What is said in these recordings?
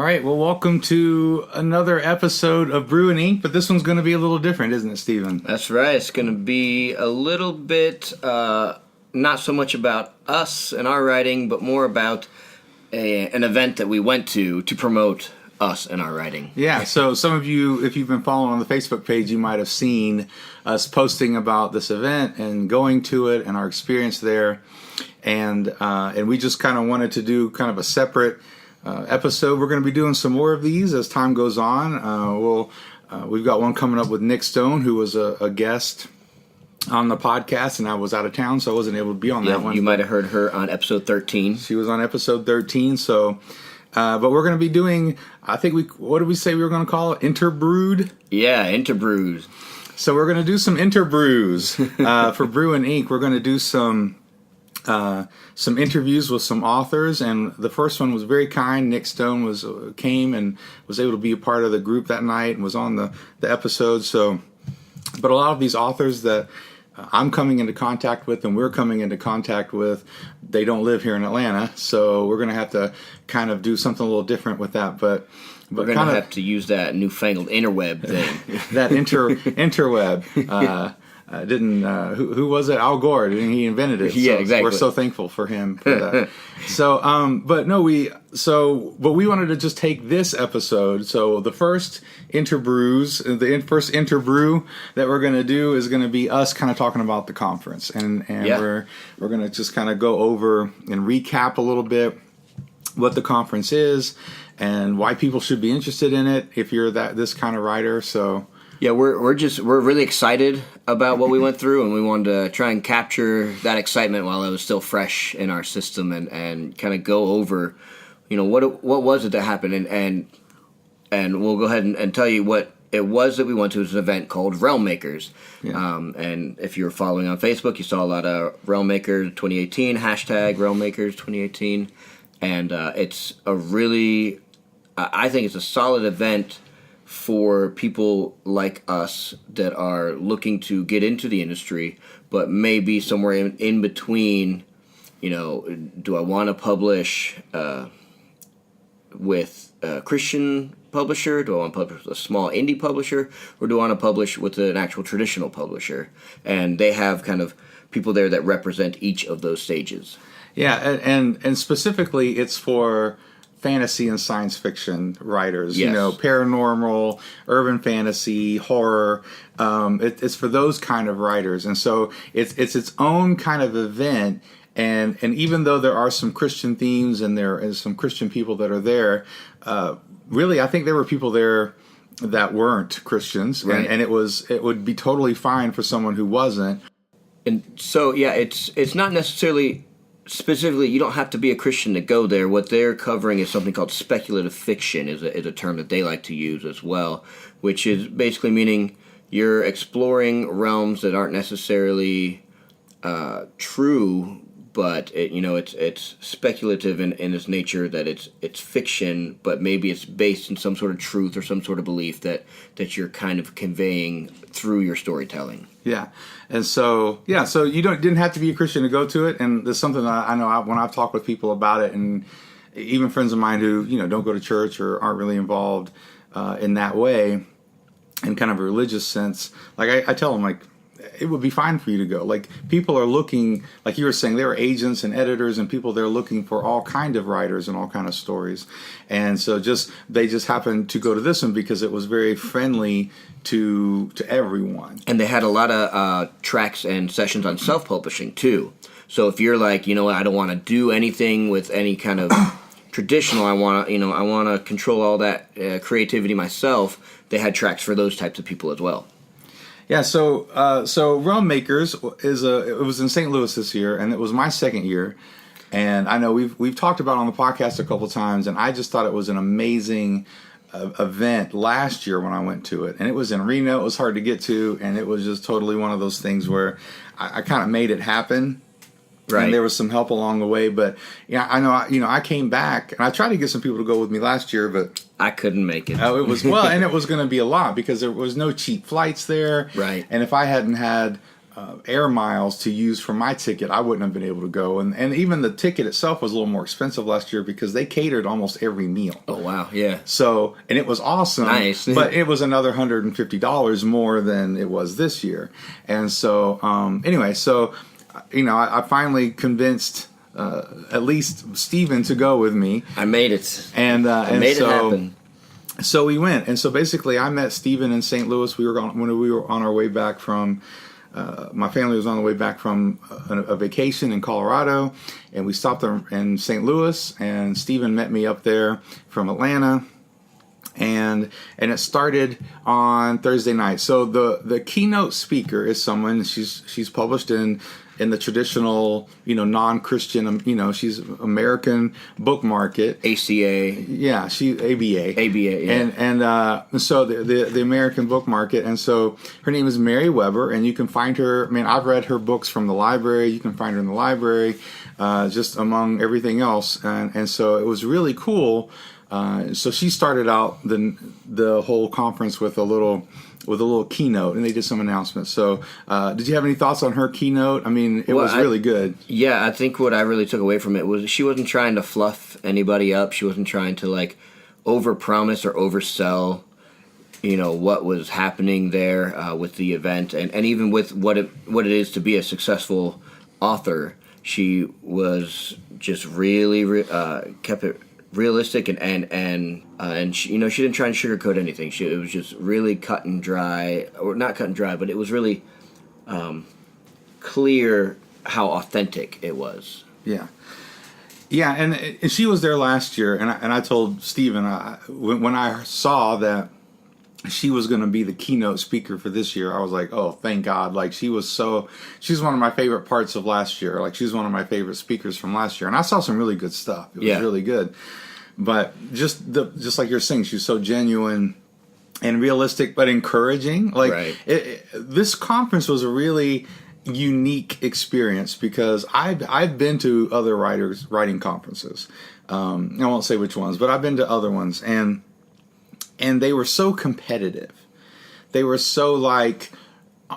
right, well, welcome to another episode of Brew and Ink, but this one's going to be a little different, isn't it, Stephen? That's right. It's going to be a little bit, not so much about us and our writing, but more about an event that we went to promote us and our writing. Yeah, so some of you, if you've been following on the Facebook page, you might have seen us posting about this event and going to it and our experience there. And we just kind of wanted to do kind of a separate episode. We're going to be doing some more of these as time goes on. We've got one coming up with Nick Stone, who was a guest on the podcast, and I was out of town, so I wasn't able to be on that one. You might have heard her on episode 13. She was on episode 13, so... but we're going to be doing, what did we say we were going to call it? Interbrewed? Yeah, Interbrews. So we're going to do some Interbrews for Brew and Ink. We're going to do some interviews with some authors, and the first one was very kind. Nick Stone came and was able to be a part of the group that night and was on the episode. So, but a lot of these authors that I'm coming into contact with and we're coming into contact with, they don't live here in Atlanta, so we're going to have to kind of do something a little different with that. But we're going to have to use that newfangled interweb thing. That interweb. Who was it? Al Gore. He invented it. Yeah, so exactly. We're so thankful for him for that. But we wanted to just take this episode. So the first Interbrews, the first Interbrew that we're going to do is going to be us kind of talking about the conference, and we're going to just kind of go over and recap a little bit what the conference is and why people should be interested in it if you're this kind of writer. So. Yeah, we're really excited about what we went through, and we wanted to try and capture that excitement while it was still fresh in our system, and kind of go over, what was it that happened, and we'll go ahead and tell you what it was that we went to. It was an event called Realm Makers, and if you're following on Facebook, you saw a lot of Realm Makers 2018 hashtag Realm Makers 2018, and it's a really, I think it's a solid event for people like us that are looking to get into the industry, but maybe somewhere in between, do I want to publish with a Christian publisher? Do I want to publish with a small indie publisher? Or do I want to publish with an actual traditional publisher? And they have kind of people there that represent each of those stages. Yeah, and specifically it's for fantasy and science fiction writers, yes. Paranormal, urban fantasy, horror. It's for those kind of writers, and so it's its own kind of event. And even though there are some Christian themes and there is some Christian people that are there, really, I think there were people there that weren't Christians, right. and it would be totally fine for someone who wasn't. And so, yeah, it's not necessarily. Specifically, you don't have to be a Christian to go there. What they're covering is something called speculative fiction, is a term that they like to use as well, which is basically meaning you're exploring realms that aren't necessarily true, but it's speculative in its nature, that it's fiction, but maybe it's based in some sort of truth or some sort of belief that you're kind of conveying through your storytelling. Yeah, and so you didn't have to be a Christian to go to it, and there's something that I know when I've talked with people about it, and even friends of mine who don't go to church or aren't really involved in that way, in kind of a religious sense. Like I tell them, like, it would be fine for you to go. Like, people are looking, like you were saying, there are agents and editors and people there looking for all kind of writers and all kind of stories, and so they just happened to go to this one because it was very friendly to everyone. And they had a lot of tracks and sessions on self-publishing too. So if you're like, I don't want to do anything with any kind of traditional, I want to control all that creativity myself, they had tracks for those types of people as well. Yeah, so Realm Makers it was in St. Louis this year, and it was my second year. And I know we've talked about it on the podcast a couple times, and I just thought it was an amazing event last year when I went to it. And it was in Reno. It was hard to get to, and it was just totally one of those things where I kind of made it happen. Right. And there was some help along the way, but I know I came back, and I tried to get some people to go with me last year, but I couldn't make it. It was and it was going to be a lot because there was no cheap flights there. Right. And if I hadn't had air miles to use for my ticket, I wouldn't have been able to go. And even the ticket itself was a little more expensive last year because they catered almost every meal. Oh, wow. Yeah. So, and it was awesome. Nice. But it was another $150 more than it was this year. And so, anyway, so, I finally convinced at least Stephen to go with me. I made it. And made it happen. So we went, and so basically, I met Stephen in St. Louis. When we were on our way back from. My family was on the way back from a vacation in Colorado, and we stopped in St. Louis. And Stephen met me up there from Atlanta, and it started on Thursday night. So the keynote speaker is someone she's published in the traditional, non-Christian, she's American book market. ACA. Yeah, ABA. ABA, yeah. And so the American book market. And so her name is Mary Weber, and you can find her. I mean, I've read her books from the library. You can find her in the library, just among everything else. And so it was really cool. So she started out the whole conference with a little keynote, and they did some announcements. So, did you have any thoughts on her keynote? I mean, it was really good. Yeah, I think what I really took away from it was she wasn't trying to fluff anybody up. She wasn't trying to overpromise or oversell, what was happening there with the event, and even with what it is to be a successful author. She was just really kept it realistic and she, she didn't try and sugarcoat anything. It was just really cut and dry, or not cut and dry, but it was really clear how authentic it was. Yeah, and she was there last year, and I told Stephen when I saw that she was going to be the keynote speaker for this year, I was like, oh, thank God. she's one of my favorite parts of last year. She's one of my favorite speakers from last year. And I saw some really good stuff. It was really good. But just like you're saying, she's so genuine and realistic, but encouraging. Right. This conference was a really unique experience because I've been to other writing conferences. I won't say which ones, but I've been to other ones. And they were so competitive. They were so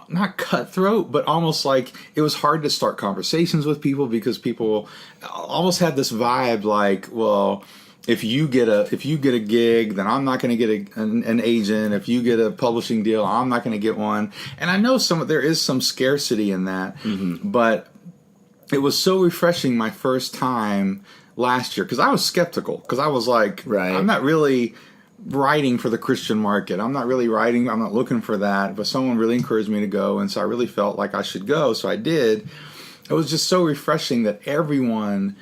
not cutthroat, but almost it was hard to start conversations with people because people almost had this vibe well, if you get a gig, then I'm not going to get an agent. If you get a publishing deal, I'm not going to get one. And I know there is some scarcity in that, but it was so refreshing my first time last year because I was skeptical because I was I'm not really writing for the Christian market. I'm not looking for that, but someone really encouraged me to go, and so I really felt like I should go, so I did. It was just so refreshing that everyone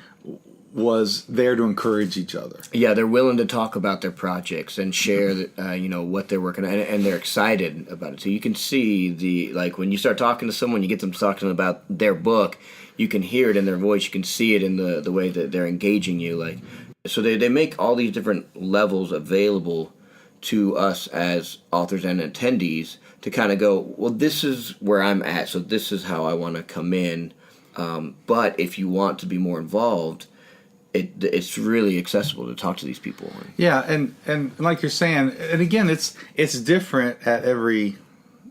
was there to encourage each other. Yeah, they're willing to talk about their projects and share what they're working on, and they're excited about it. So you can see when you start talking to someone, you get them talking about their book, you can hear it in their voice, you can see it in the way that they're engaging you, So they make all these different levels available to us as authors and attendees to kind of go, well, this is where I'm at, so this is how I want to come in. But if you want to be more involved, it's really accessible to talk to these people. Yeah, and like you're saying, and again, it's different at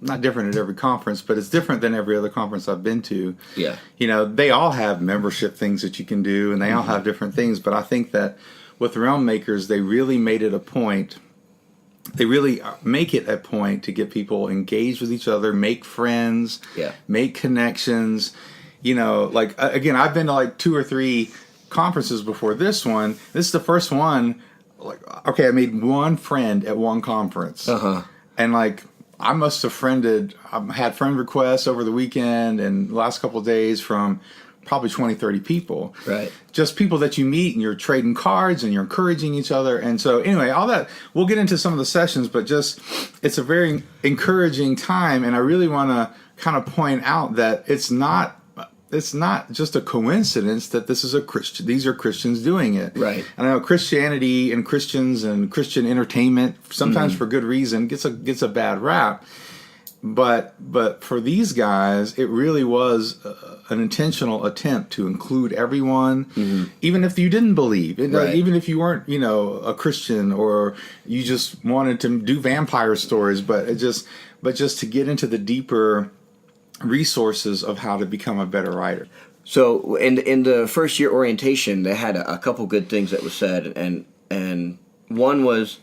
not different at every conference, but it's different than every other conference I've been to. Yeah. They all have membership things that you can do, and they all have different things, but I think that with Realm Makers, they really made it a point. They really make it a point to get people engaged with each other, make friends, make connections. Again, I've been to 2 or 3 conferences before this one. This is the first one. I made one friend at one conference. And I must have had friend requests over the weekend and the last couple of days from probably 20, 30 people. Right. Just people that you meet and you're trading cards and you're encouraging each other. And so anyway, all that, we'll get into some of the sessions, but just it's a very encouraging time. And I really want to kind of point out that it's not just a coincidence that this is these are Christians doing it. Right. And I know Christianity and Christians and Christian entertainment, sometimes for good reason, gets a bad rap. But for these guys, it really was an intentional attempt to include everyone, even if you didn't believe, even if you weren't, a Christian or you just wanted to do vampire stories, but just to get into the deeper resources of how to become a better writer. So in the first year orientation, they had a couple good things that was said, and one was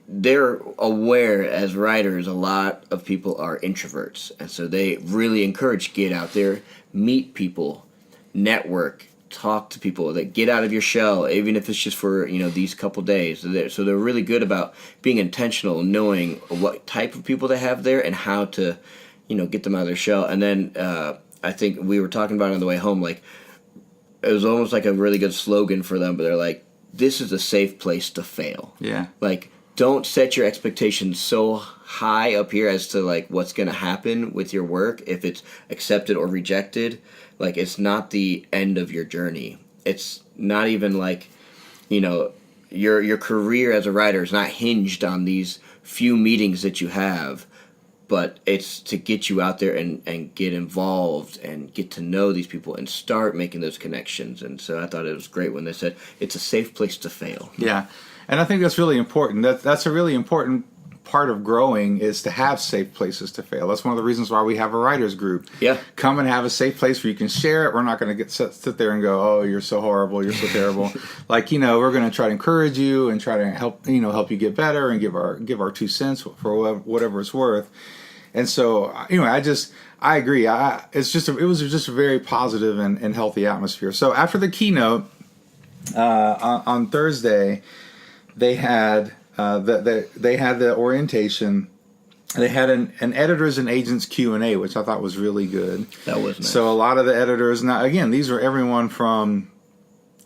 they're aware as writers a lot of people are introverts, and so they really encourage get out there, meet people, network, talk to people, that get out of your shell, even if it's just for these couple days. So they're really good about being intentional, knowing what type of people they have there and how to get them out of their shell. And then I think we were talking about it on the way home, like it was almost like a really good slogan for them, but they're like, this is a safe place to fail. Yeah. Like, don't set your expectations so high up here as to like what's going to happen with your work if it's accepted or rejected. Like, it's not the end of your journey. It's not even like, your career as a writer is not hinged on these few meetings that you have, but it's to get you out there and get involved and get to know these people and start making those connections. And so I thought it was great when they said it's a safe place to fail. Yeah. And I think that's really important. That's a really important part of growing, is to have safe places to fail. That's one of the reasons why we have a writers group. Yeah. Come and have a safe place where you can share it. We're not going to sit there and go, oh, you're so horrible, you're so terrible. Like, we're going to try to encourage you and try to help you get better and give our 2 cents for whatever it's worth. And so, I agree. It was just a very positive and healthy atmosphere. So after the keynote on Thursday, they had the orientation. They had an editors and agents Q&A, which I thought was really good. That was nice. So a lot of the editors, now again, these were everyone from,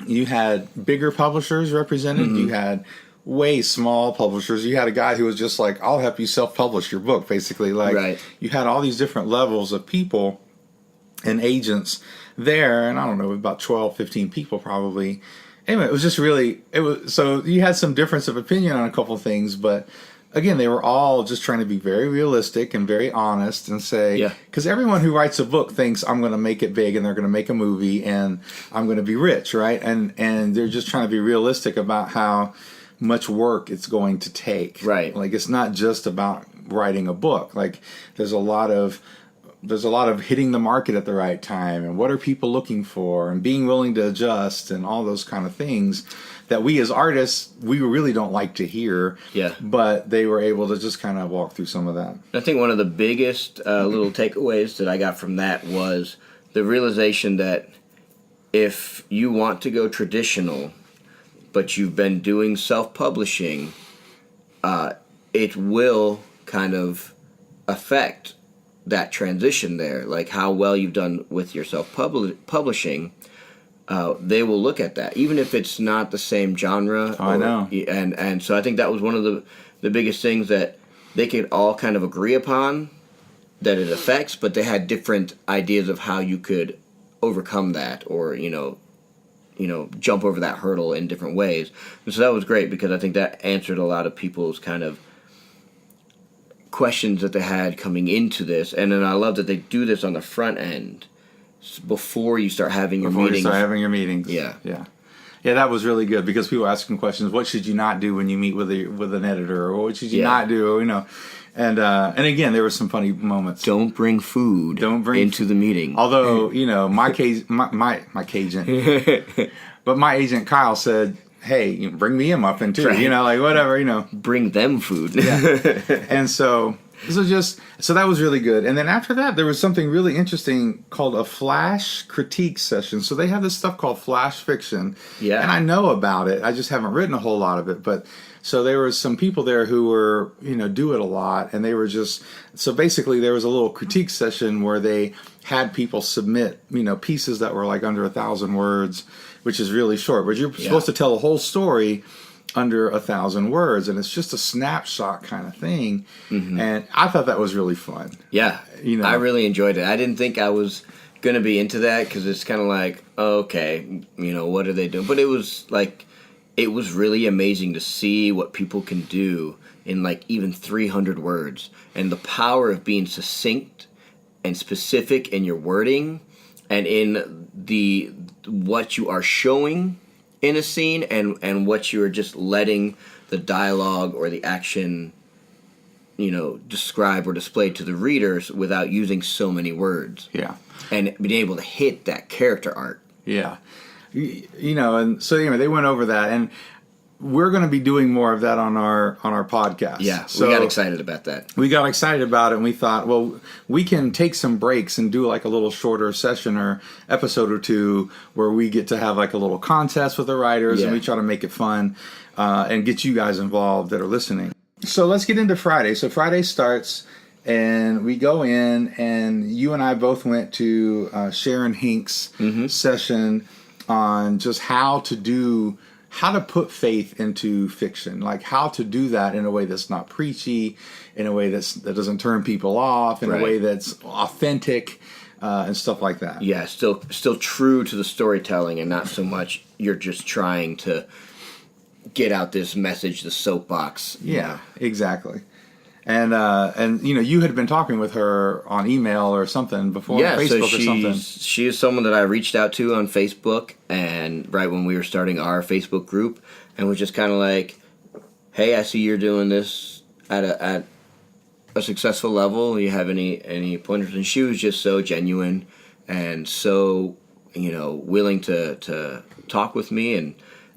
you had bigger publishers represented, you had way small publishers. You had a guy who was just like, I'll help you self-publish your book, basically. Like, right. You had all these different levels of people and agents there, and I don't know, about 12, 15 people probably. Anyway, it was just really, so you had some difference of opinion on a couple things, but again, they were all just trying to be very realistic and very honest and say, because everyone who writes a book thinks I'm going to make it big and they're going to make a movie and I'm going to be rich, right? And they're just trying to be realistic about how much work it's going to take. Right. Like, it's not just about writing a book. Like, there's a lot of hitting the market at the right time, and what are people looking for, and being willing to adjust, and all those kind of things that we as artists, we really don't like to hear. Yeah. But they were able to just kind of walk through some of that. I think one of the biggest little takeaways that I got from that was the realization that if you want to go traditional, but you've been doing self-publishing, it will kind of affect that transition there, like how well you've done with your self-publishing. They will look at that, even if it's not the same genre. I know. And so I think that was one of the biggest things that they could all kind of agree upon that it affects, but they had different ideas of how you could overcome that, or jump over that hurdle in different ways. And so that was great, because I think that answered a lot of people's kind of questions that they had coming into this. And then I love that they do this on the front end before you start having your meetings. Yeah. That was really good, because people were asking questions. What should you not do when you meet with an editor, or what should you not do? And again, there were some funny moments. Don't bring food into the meeting. Although my Cajun, but my agent Kyle said, hey, bring me a muffin too. Right. Like whatever. Bring them food. Yeah. And so that was really good. And then after that, there was something really interesting called a flash critique session. So they have this stuff called flash fiction. Yeah. And I know about it. I just haven't written a whole lot of it. But so there were some people there who were, do it a lot. And they were so basically there was a little critique session where they had people submit, pieces that were like under 1,000 words, which is really short. But you're supposed to tell a whole story under 1,000 words, and it's just a snapshot kind of thing. Mm-hmm. And I thought that was really fun. Yeah, I really enjoyed it. I didn't think I was going to be into that, because it's kind of like, okay, what are they doing? But it was really amazing to see what people can do in like even 300 words, and the power of being succinct and specific in your wording and in what you are showing in a scene, and what you're just letting the dialogue or the action describe or display to the readers without using so many words. Yeah. And being able to hit that character art. Yeah. And so anyway, they went over that, and we're going to be doing more of that on our podcast. Yeah, so we got excited about that. We got excited about it, and we thought, well, we can take some breaks and do like a little shorter session or episode or two where we get to have like a little contest with the writers, and we try to make it fun and get you guys involved that are listening. So let's get into Friday. So Friday starts, and we go in, and you and I both went to Sharon Hink's session on just how to put faith into fiction, like how to do that in a way that's not preachy, in a way that doesn't turn people off, in a way that's authentic, and stuff like that. Yeah, still true to the storytelling, and not so much you're just trying to get out this message, the soapbox. Yeah, exactly. And you had been talking with her on email or something before, Facebook or something. She is someone that I reached out to on Facebook, and right when we were starting our Facebook group, and was just kind of like, "Hey, I see you're doing this at a successful level. You have any pointers?" And she was just so genuine and so willing to talk with me,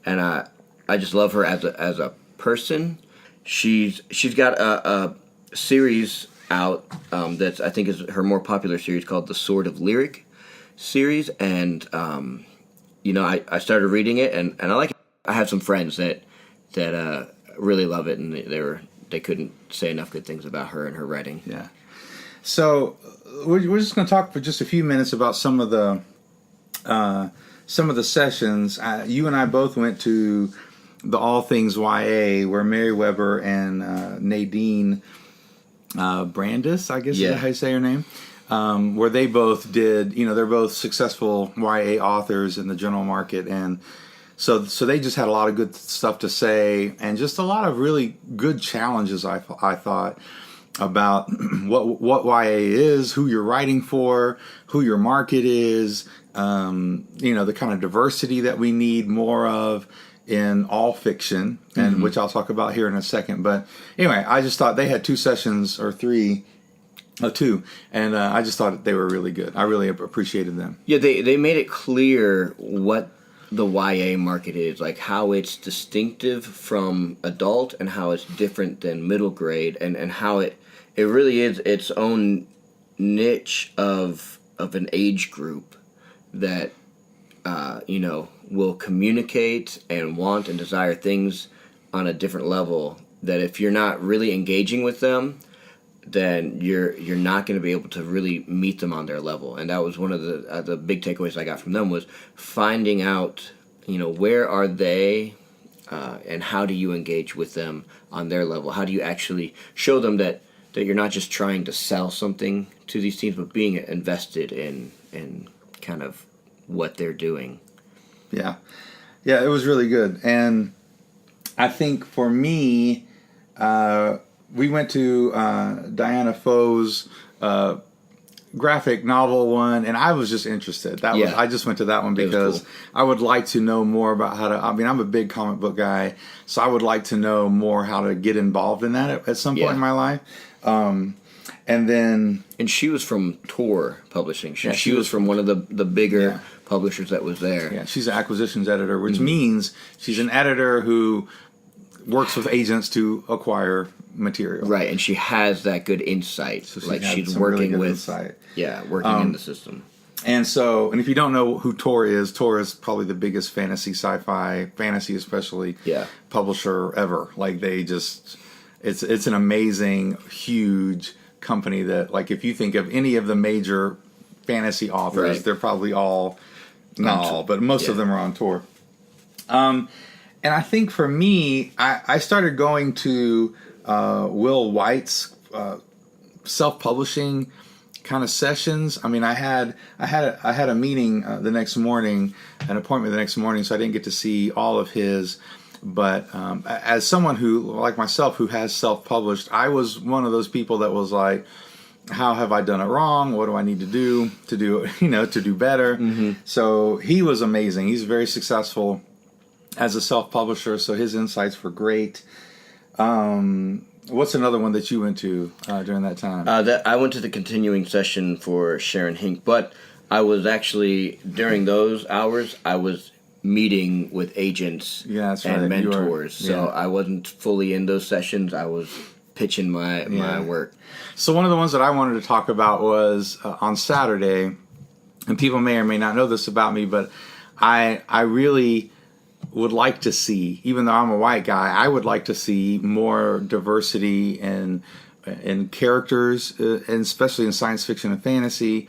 and I just love her as a person. She's got a series out that I think is her more popular series called the Sword of Lyric series, and I started reading it, and I like it. I have some friends that really love it, and they couldn't say enough good things about her and her writing. Yeah. So we're just going to talk for just a few minutes about some of the sessions. You and I both went to the All Things YA, where Mary Weber and Nadine Brandis, I guess is how you say her name, where they both did, they're both successful YA authors in the general market, and so they just had a lot of good stuff to say, and just a lot of really good challenges, I thought, about what YA is, who you're writing for, who your market is, the kind of diversity that we need more of in all fiction, and which I'll talk about here in a second. But anyway, I just thought they had two, and I just thought they were really good. I really appreciated them. Yeah, they made it clear what the YA market is, like how it's distinctive from adult and how it's different than middle grade, and how it really is its own niche of an age group that will communicate and want and desire things on a different level, that if you're not really engaging with them, then you're not going to be able to really meet them on their level. And that was one of the big takeaways I got from them, was finding out, where are they, and how do you engage with them on their level? How do you actually show them that you're not just trying to sell something to these teams, but being invested in kind of what they're doing. Yeah, it was really good. And I think for me, we went to Diana Foe's graphic novel one, and I was just interested. I just went to that one because I would like to know more about how to. I mean, I'm a big comic book guy, so I would like to know more how to get involved in that at some point in my life. And she was from Tor Publishing. She was from one of the bigger publishers that was there. Yeah, she's an acquisitions editor, which means she's an editor who works with agents to acquire material. Right, and she has that good insight. So she's working with insight. Yeah, working in the system. And if you don't know who Tor is probably the biggest fantasy especially publisher ever. Like it's an amazing, huge company that, like, if you think of any of the major fantasy authors, they're probably all, not all, but most of them are on Tor. And I think for me, I started going to Will White's self-publishing kind of sessions. I mean, I had a meeting the next morning, an appointment the next morning, so I didn't get to see all of his. But as someone who, like myself, who has self-published, I was one of those people that was like, how have I done it wrong? What do I need to do to do better? Mm-hmm. So he was amazing. He's very successful as a self-publisher, so his insights were great. What's another one that you went to during that time? That I went to the continuing session for Sharon Hink, but I was actually, during those hours, I was meeting with agents and mentors. So I wasn't fully in those sessions. I was pitching my work. So one of the ones that I wanted to talk about was on Saturday, and people may or may not know this about me, but I really would like to see, even though I'm a white guy, I would like to see more diversity in characters, and especially in science fiction and fantasy,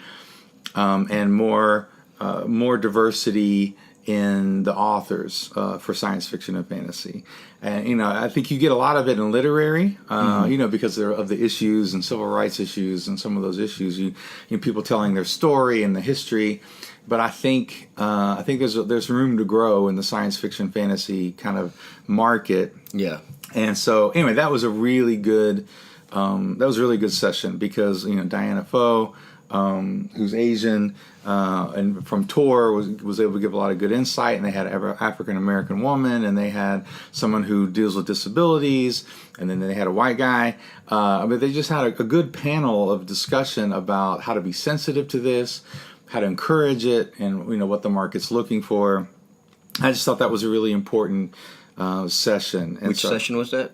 and more diversity in the authors for science fiction and fantasy. And I think you get a lot of it in literary, because of the issues and civil rights issues and some of those issues. You people telling their story and the history. But I think there's room to grow in the science fiction fantasy kind of market. Yeah. And so anyway, that was a really good session because Diana Foe, who's Asian and from Tor, was able to give a lot of good insight, and they had an African American woman, and they had someone who deals with disabilities, and then they had a white guy. They just had a good panel of discussion about how to be sensitive to this, how to encourage it, and what the market's looking for. I just thought that was a really important session. And Which session was that?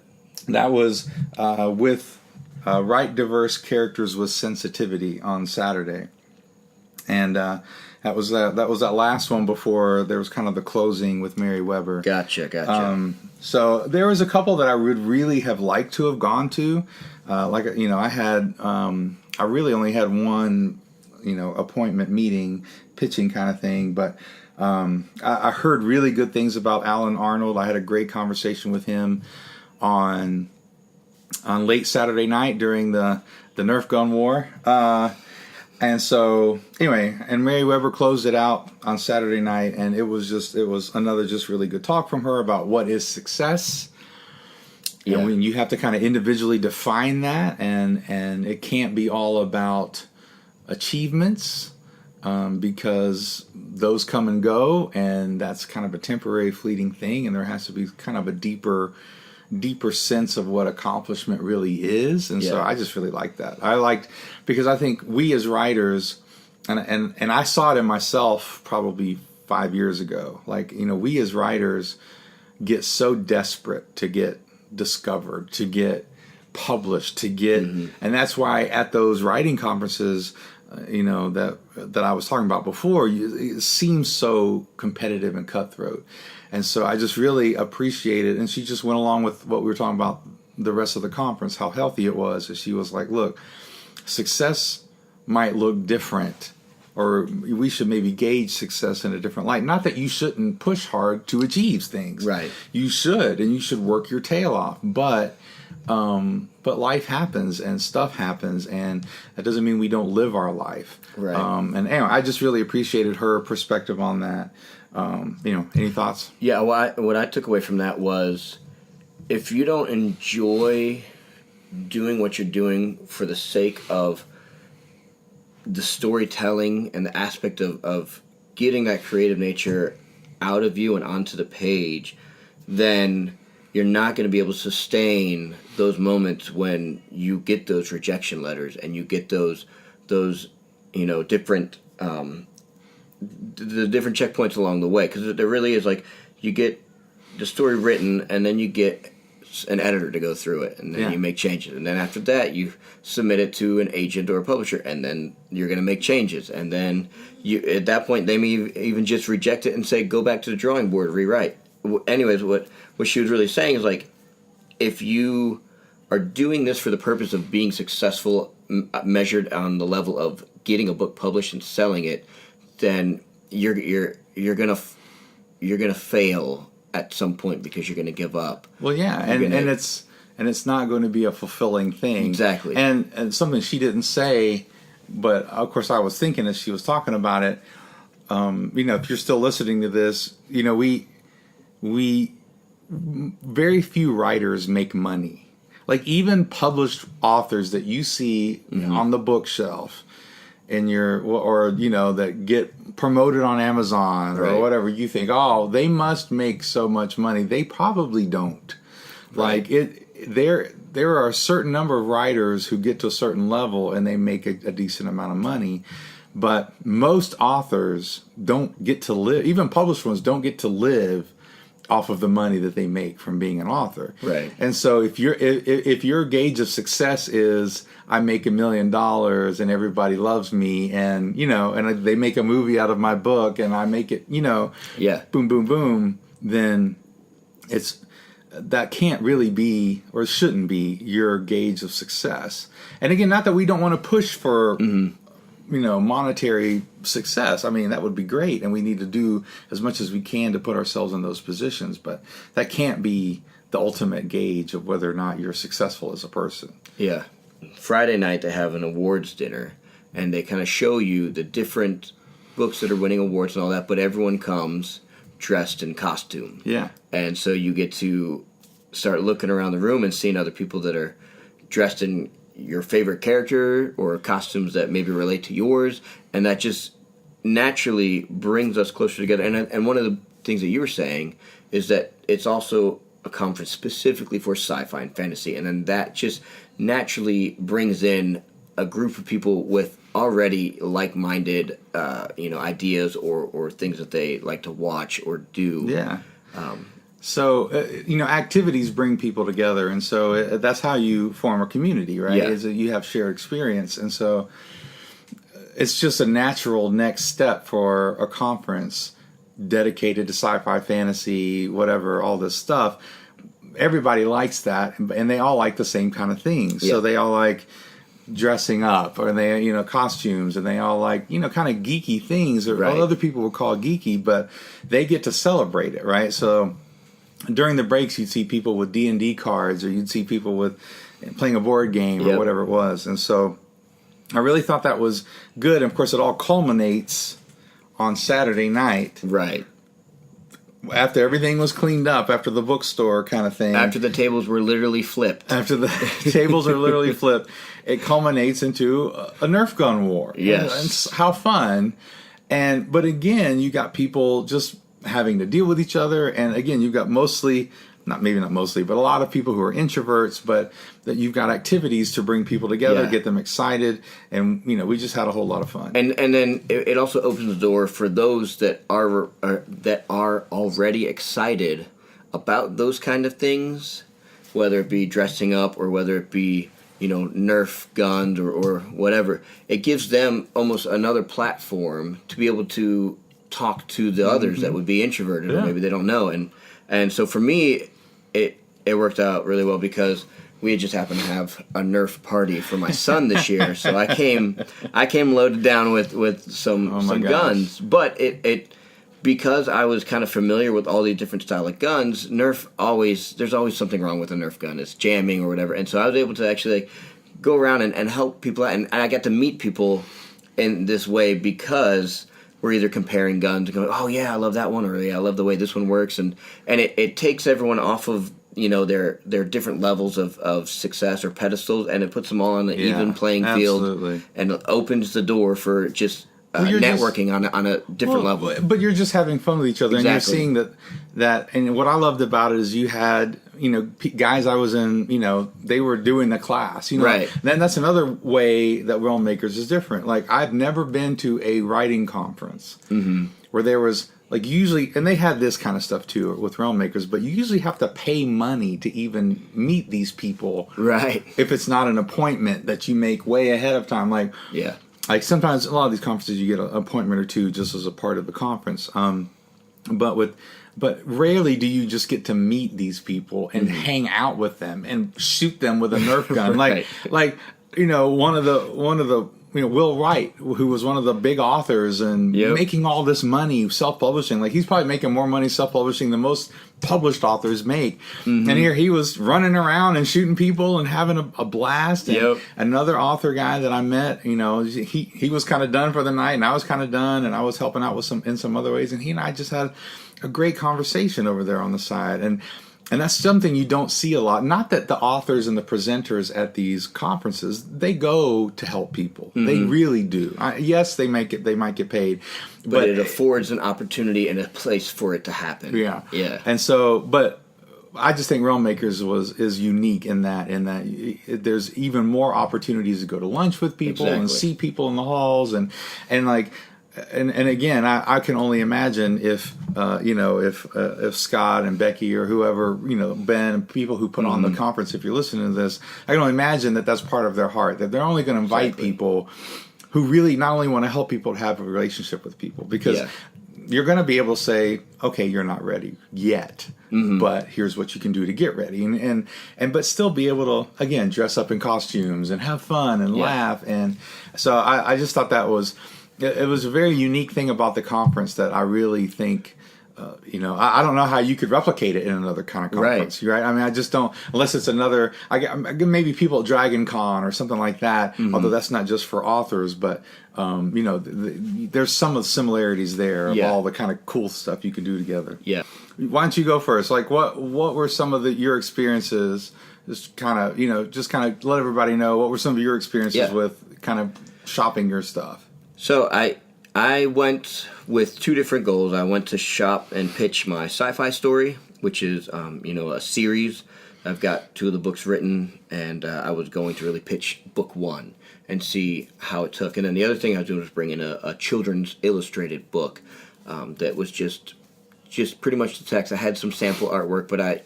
That was with Write Diverse Characters with Sensitivity on Saturday, and that was that last one before there was kind of the closing with Mary Weber. Gotcha. So there was a couple that I would really have liked to have gone to. I really only had one appointment meeting, pitching kind of thing. But I heard really good things about Alan Arnold. I had a great conversation with him on late Saturday night during the Nerf gun war. And so anyway, and Mary Weber closed it out on Saturday night, and it was another just really good talk from her about what is success. Yeah. And when you have to kind of individually define that, and it can't be all about achievements, because those come and go, and that's kind of a temporary fleeting thing, and there has to be kind of a deeper sense of what accomplishment really is. And so I just really liked that. Because I think we as writers, and I saw it in myself probably 5 years ago, we as writers get so desperate to get discovered, to get published, to get, and that's why at those writing conferences, that I was talking about before, it seems so competitive and cutthroat. And so I just really appreciate it. And she just went along with what we were talking about the rest of the conference, how healthy it was. And she was like, look, success might look different, or we should maybe gauge success in a different light. Not that you shouldn't push hard to achieve things. Right. You should, and you should work your tail off. But life happens and stuff happens, and that doesn't mean we don't live our life. Right. And anyway, I just really appreciated her perspective on that. Any thoughts? Yeah, what I took away from that was, if you don't enjoy doing what you're doing for the sake of the storytelling and the aspect of getting that creative nature out of you and onto the page, then you're not going to be able to sustain those moments when you get those rejection letters and you get those different the different checkpoints along the way, because there really is, you get the story written, and then you get an editor to go through it, and then you make changes, and then after that you submit it to an agent or a publisher, and then you're going to make changes, and then at that point they may even just reject it and say go back to the drawing board, rewrite. Anyways, what she was really saying is, if you are doing this for the purpose of being successful, measured on the level of getting a book published and selling it, then you're gonna fail at some point, because you're gonna give up. Well, yeah, and it's not going to be a fulfilling thing. Exactly. And something she didn't say, but of course I was thinking as she was talking about it. If you're still listening to this, we very few writers make money. Even published authors that you see on the bookshelf in that get promoted on Amazon or whatever, you think, oh, they must make so much money. They probably don't. Right. They're there are a certain number of writers who get to a certain level and they make a decent amount of money. But most authors don't get to live, even published ones don't get to live off of the money that they make from being an author. Right. And so if your gauge of success is I make $1 million and everybody loves me and, you know, and they make a movie out of my book and I make it, you know, boom, boom, boom, then that can't really be or shouldn't be your gauge of success. And again, not that we don't want to push for you know, monetary success. I mean, that would be great, and we need to do as much as we can to put ourselves in those positions, but that can't be the ultimate gauge of whether or not you're successful as a person. Yeah. Friday night they have an awards dinner, and they kind of show you the different books that are winning awards and all that, but everyone comes dressed in costume. Yeah. And so you get to start looking around the room and seeing other people that are dressed in your favorite character or costumes that maybe relate to yours, and that just naturally brings us closer together. And one of the things that you were saying is that it's also a conference specifically for sci-fi and fantasy, and then that just naturally brings in a group of people with already like-minded ideas or things that they like to watch or do. Yeah. So, activities bring people together, and so that's how you form a community, right? Yeah. Is that you have shared experience, and so it's just a natural next step for a conference dedicated to sci-fi, fantasy, whatever, all this stuff. Everybody likes that, and they all like the same kind of things. Yeah. So they all like dressing up, or they, costumes, and they all like, kind of geeky things, or right. Other people would call geeky, but they get to celebrate it, right? So during the breaks, you'd see people with D&D cards, or you'd see people with playing a board game or whatever it was. And so I really thought that was good. And of course, it all culminates on Saturday night. Right. After everything was cleaned up, after the bookstore kind of thing. After the tables were literally flipped. After the tables are literally flipped, it culminates into a Nerf gun war. Yes. And how fun. But again, you got people just having to deal with each other, and again, you've got not mostly, but a lot of people who are introverts, but that you've got activities to bring people together, get them excited, and we just had a whole lot of fun. And then it also opens the door for those that are already excited about those kind of things, whether it be dressing up or whether it be Nerf guns or whatever. It gives them almost another platform to be able to talk to the others that would be introverted or maybe they don't know, and so for me it worked out really well because we had just happened to have a Nerf party for my son this year. So I came loaded down with some guns, but it because I was kind of familiar with all these different style of guns. Nerf there's always something wrong with a Nerf gun. It's jamming or whatever, and so I was able to actually go around and help people out, and I got to meet people in this way because we're either comparing guns and going, oh yeah, I love that one, or yeah, I love the way this one works, and it takes everyone off of their different levels of success or pedestals, and it puts them all on an even playing field, and it opens the door for just networking on a different level. But you're just having fun with each other, exactly. And you're seeing that. And what I loved about it is you had guys I was in, they were doing the class, right. Then that's another way that Realm Makers is different. Like I've never been to a writing conference where there was usually, and they had this kind of stuff too with Realm Makers, but you usually have to pay money to even meet these people, right? If it's not an appointment that you make way ahead of time, Like sometimes a lot of these conferences you get an appointment or two just as a part of the conference, but rarely do you just get to meet these people and hang out with them and shoot them with a Nerf gun. Right. One of the Will Wright, who was one of the big authors and making all this money self-publishing. He's probably making more money self-publishing than most published authors make. And here he was running around and shooting people and having a blast. And another author guy that I met, he was kind of done for the night, and I was kind of done, and I was helping out in some other ways. And he and I just had a great conversation over there on the side. And that's something you don't see a lot. Not that the authors and the presenters at these conferences, they go to help people. They really do. Yes, they might get paid, but it affords an opportunity and a place for it to happen. Yeah. Yeah. And so, but I just think Realm Makers is unique in that there's even more opportunities to go to lunch with people and see people in the halls and like. And again, I can only imagine if Scott and Becky or whoever, Ben and people who put on the conference, if you're listening to this, I can only imagine that that's part of their heart, that they're only going to invite people who really not only want to help people to have a relationship with people, because you're going to be able to say, okay, you're not ready yet, but here's what you can do to get ready, and but still be able to, again, dress up in costumes and have fun and laugh. And so I just thought that was. It was a very unique thing about the conference that I really think, I don't know how you could replicate it in another kind of conference, right? I mean, I just don't, unless it's another, maybe people at Dragon Con or something like that, although that's not just for authors, but, there's some of the similarities there of all the kind of cool stuff you can do together. Yeah. Why don't you go first? Like, what were some of your experiences, just kind of let everybody know, what were some of your experiences with kind of shopping your stuff? So I went with two different goals. I went to shop and pitch my sci-fi story, which is a series. I've got two of the books written, and I was going to really pitch book one and see how it took. And then the other thing I was doing was bring in a children's illustrated book that was just pretty much the text. I had some sample artwork, but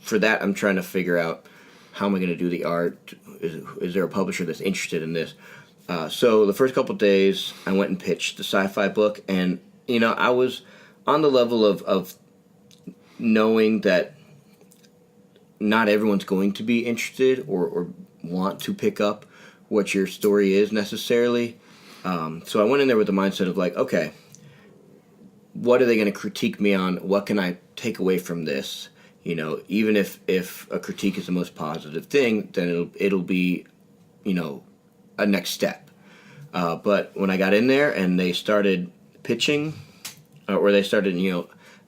for that I'm trying to figure out how am I going to do the art. Is there a publisher that's interested in this? So the first couple of days, I went and pitched the sci-fi book, and I was on the level of knowing that not everyone's going to be interested or want to pick up what your story is necessarily. So I went in there with the mindset of like, okay, what are they going to critique me on? What can I take away from this? Even if a critique is the most positive thing, then it'll be, a next step. But when I got in there and they started pitching, or they started,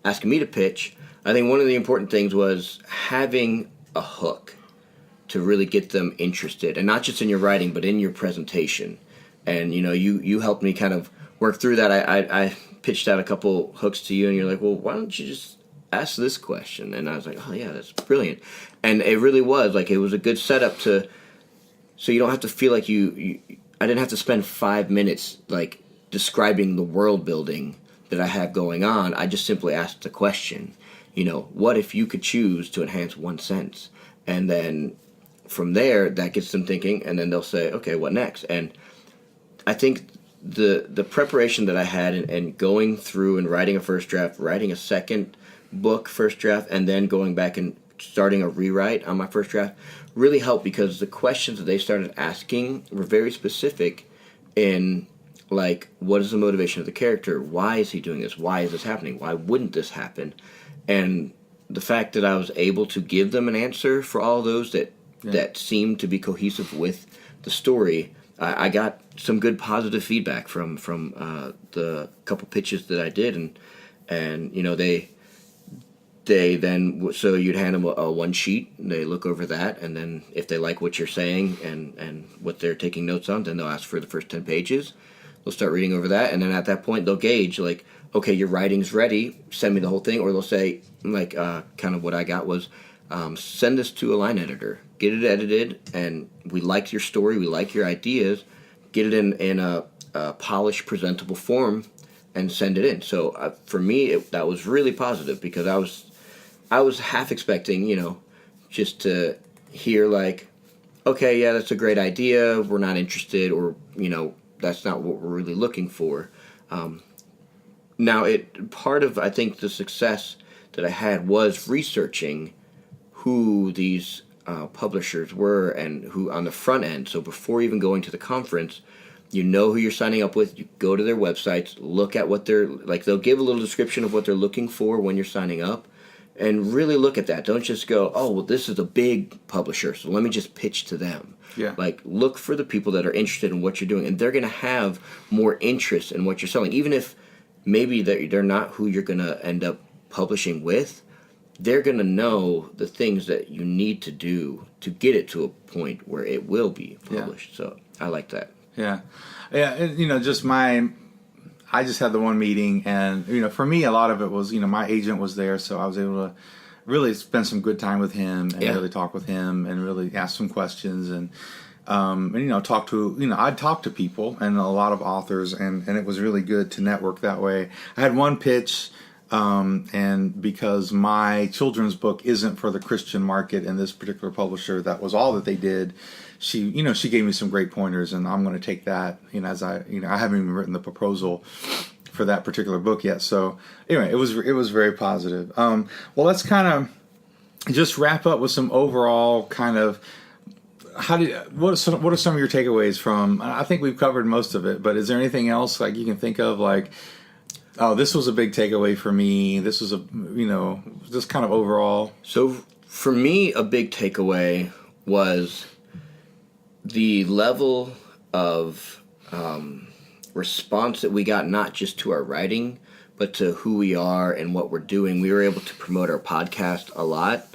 asking me to pitch, I think one of the important things was having a hook to really get them interested, and not just in your writing, but in your presentation. And, you helped me kind of work through that. I pitched out a couple hooks to you, and you're like, well, why don't you just ask this question? And I was like, oh, yeah, that's brilliant. And it really was. Like, it was a good setup so you don't have to feel like I didn't have to spend 5 minutes like describing the world building that I have going on. I just simply asked the question, what if you could choose to enhance one sense? And then from there, that gets them thinking, and then they'll say, okay, what next? And I think the preparation that I had and going through and writing a first draft, writing a second book first draft, and then going back and starting a rewrite on my first draft really helped, because the questions that they started asking were very specific in, like, what is the motivation of the character? Why is he doing this? Why is this happening? Why wouldn't this happen? And the fact that I was able to give them an answer for all those that seemed to be cohesive with the story, I got some good positive feedback from the couple pitches that I did, and they then, so you'd hand them a one sheet, and they look over that, and then if they like what you're saying and what they're taking notes on, then they'll ask for the first 10 pages. They'll start reading over that, and then at that point they'll gauge, like, okay, your writing's ready, send me the whole thing. Or they'll say, like, kind of what I got was, send this to a line editor, get it edited, and we like your story, we like your ideas, get it in a polished, presentable form, and send it in. So for me, that was really positive, because I was half expecting, just to hear like, okay, yeah, that's a great idea, we're not interested, or, that's not what we're really looking for. Now, part of, I think, the success that I had was researching who these publishers were and who on the front end. So before even going to the conference, you know who you're signing up with, you go to their websites, look at what they'll give a little description of what they're looking for when you're signing up, and really look at that. Don't just go, oh, well, this is a big publisher, so let me just pitch to them. Yeah. Like, look for the people that are interested in what you're doing, and they're going to have more interest in what you're selling. Even if maybe they're not who you're going to end up publishing with, they're going to know the things that you need to do to get it to a point where it will be published. Yeah. So I like that. Yeah. Yeah, I just had the one meeting, and, for me, a lot of it was, my agent was there, so I was able to really spend some good time with him and Yeah. really talk with him and really ask some questions and talk to, I'd talk to people and a lot of authors, and it was really good to network that way. I had one pitch, and because my children's book isn't for the Christian market and this particular publisher, that was all that they did. She gave me some great pointers, and I'm going to take that, as I haven't even written the proposal for that particular book yet. So anyway, it was very positive. Well, let's kind of just wrap up with some overall kind of, what are some of your takeaways from, I think we've covered most of it, but is there anything else like you can think of, like, oh, this was a big takeaway for me, this was just kind of overall? So for me, a big takeaway was the level of response that we got, not just to our writing, but to who we are and what we're doing. We were able to promote our podcast a lot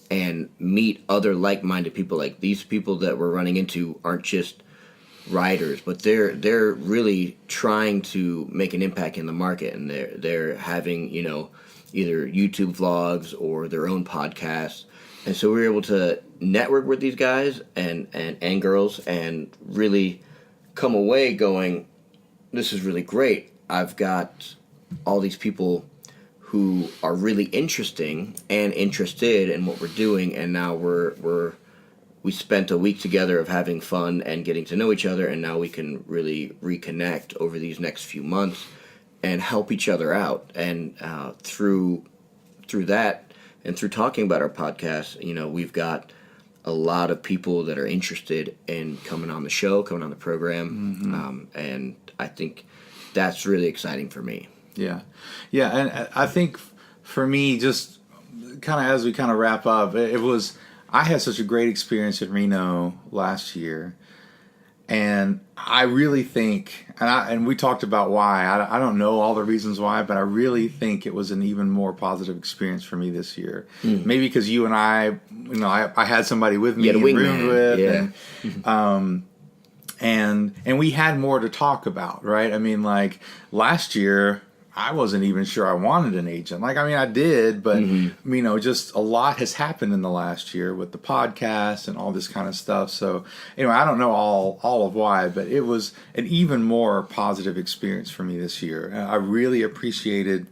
and meet other like-minded people. Like, these people that we're running into aren't just writers, but they're really trying to make an impact in the market, and they're having, either YouTube vlogs or their own podcasts. And so we were able to network with these guys and girls and really come away going, this is really great. I've got all these people who are really interesting and interested in what we're doing, and now we spent a week together of having fun and getting to know each other, and now we can really reconnect over these next few months and help each other out. And through that and through talking about our podcast, we've got a lot of people that are interested in coming on the show, coming on the program, and I think that's really exciting for me. Yeah, and I think for me, just kind of as we kind of wrap up, I had such a great experience in Reno last year, and I really think, and we talked about why. I don't know all the reasons why, but I really think it was an even more positive experience for me this year. Maybe because you and I had somebody with me and roomed with, yeah. and we had more to talk about, right? I mean, like last year, I wasn't even sure I wanted an agent. I did, but just a lot has happened in the last year with the podcast and all this kind of stuff. So anyway, I don't know all of why, but it was an even more positive experience for me this year. I really appreciated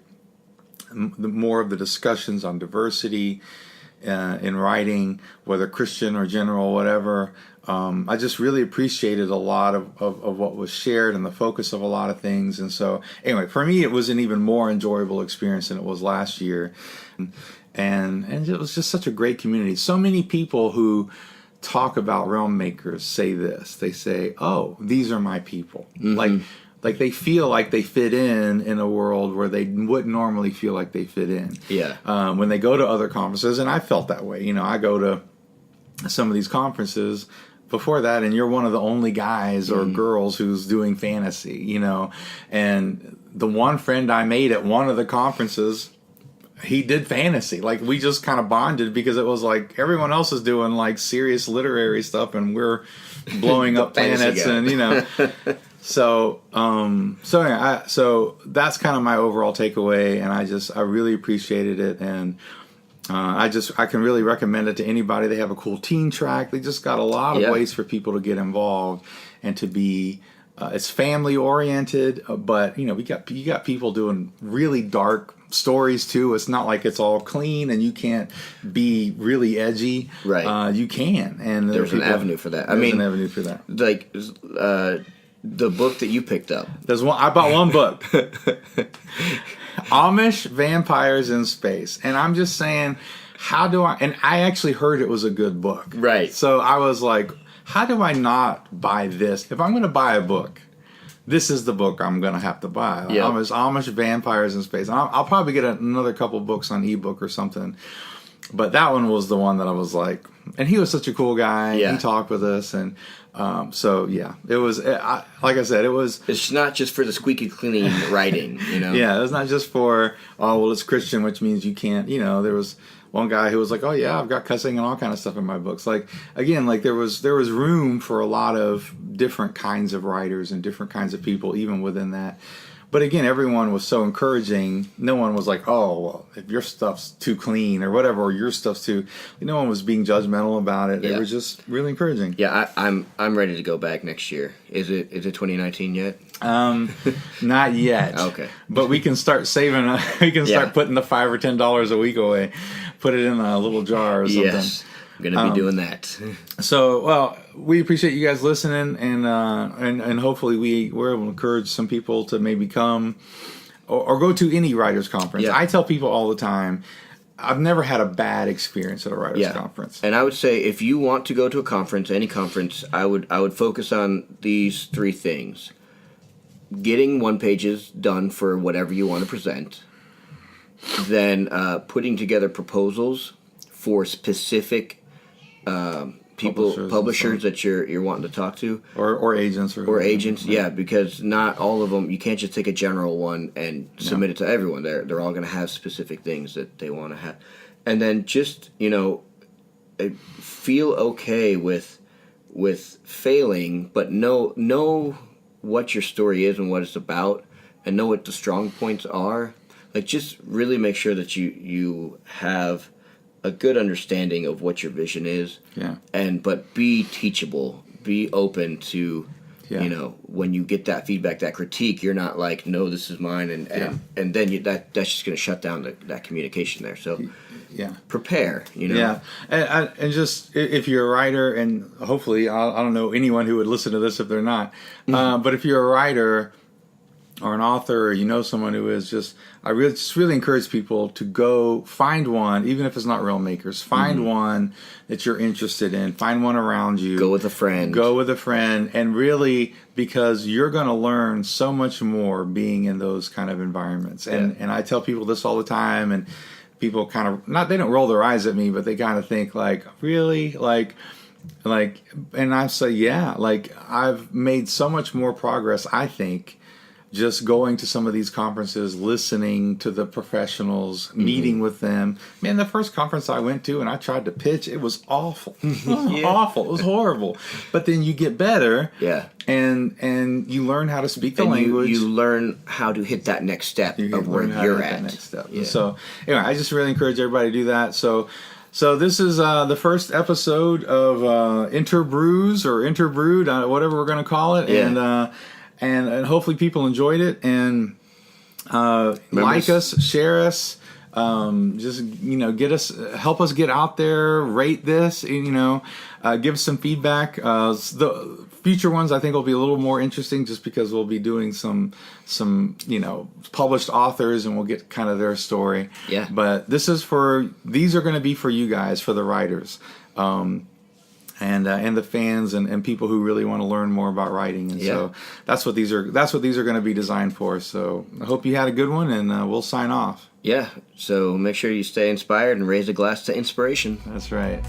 more of the discussions on diversity in writing, whether Christian or general, whatever. I just really appreciated a lot of what was shared and the focus of a lot of things. And so anyway, for me, it was an even more enjoyable experience than it was last year. And it was just such a great community. So many people who talk about realm makers say this. They say, oh, these are my people. Like they feel like they fit in a world where they wouldn't normally feel like they fit in. Yeah. When they go to other conferences, and I felt that way. I go to some of these conferences before that, and you're one of the only guys or girls who's doing fantasy, and the one friend I made at one of the conferences, he did fantasy. Like, we just kind of bonded because it was like everyone else is doing like serious literary stuff and we're blowing up planets and so that's kind of my overall takeaway, and I really appreciated it. And I can really recommend it to anybody. They have a cool teen track. They just got a lot of ways for people to get involved and to be. It's family oriented, but you got people doing really dark stories too. It's not like it's all clean and you can't be really edgy. Right. You can, and there's an avenue for that. There's an avenue for that. Like the book that you picked up. There's one. I bought one book. Amish Vampires in Space. And I'm just saying, and I actually heard it was a good book. Right. So I was like, how do I not buy this? If I'm going to buy a book, this is the book I'm going to have to buy. Yeah. Amish Vampires in Space. And I'll probably get another couple books on ebook or something. But that one was the one that I was like, and he was such a cool guy. Yeah. He talked with us, and it was, like I said, it was. It's not just for the squeaky clean writing, Yeah, it's not just for, it's Christian, which means you can't, there was one guy who was like, oh yeah, I've got cussing and all kind of stuff in my books. Like, again, like there was room for a lot of different kinds of writers and different kinds of people, even within that. But again, everyone was so encouraging. No one was like, oh, well, if your stuff's too clean or whatever, or your stuff's too... No one was being judgmental about it. It was just really encouraging. Yeah, I'm ready to go back next year. Is it 2019 yet? Not yet. Okay. But we can start saving. We can start putting the $5 or $10 a week away. Put it in a little jar or something. Yes. I'm going to be doing that. So, well, we appreciate you guys listening, and hopefully we're able to encourage some people to maybe come or go to any writers conference. Yeah. I tell people all the time, I've never had a bad experience at a writers conference. And I would say if you want to go to a conference, any conference, I would focus on these 3 things: getting one pages done for whatever you want to present, then putting together proposals for specific publishers that you're wanting to talk to, or agents, or agents, because not all of them. You can't just take a general one and submit it to everyone. They're all going to have specific things that they want to have, and then just feel okay with failing, but know what your story is and what it's about, and know what the strong points are. Like, just really make sure that you have a good understanding of what your vision is. Yeah. But be teachable. Be open to, when you get that feedback, that critique, you're not like, no, this is mine, and then that's just going to shut down that communication there. So, prepare. Yeah, and just if you're a writer, and hopefully I don't know anyone who would listen to this if they're not, but if you're a writer or an author, or someone who is, I really encourage people to go find one, even if it's not Real Makers. Find one that you're interested in. Find one around you. Go with a friend. And really, because you're going to learn so much more being in those kind of environments. And I tell people this all the time, and people kind of, they don't roll their eyes at me, but they kind of think like, really? Like, and I say, I've made so much more progress, I think, just going to some of these conferences, listening to the professionals, meeting with them. Man, the first conference I went to and I tried to pitch, it was awful. Awful. It was horrible. But then you get better. Yeah. And you learn how to speak the language. You learn how to hit that next step of where you're at. Next step. Yeah. So anyway, I just really encourage everybody to do that. So this is the first episode of Interbrews or Interbrewed, whatever we're going to call it. Yeah. And hopefully people enjoyed it, and like us, share us, just get us, help us get out there, rate this, give us some feedback. The future ones I think will be a little more interesting, just because we'll be doing some published authors, and we'll get kind of their story. Yeah. But these are going to be for you guys, for the writers. And the fans and people who really want to learn more about writing, and so that's what these are going to be designed for. So I hope you had a good one, and we'll sign off. Yeah. So make sure you stay inspired and raise a glass to inspiration. That's right.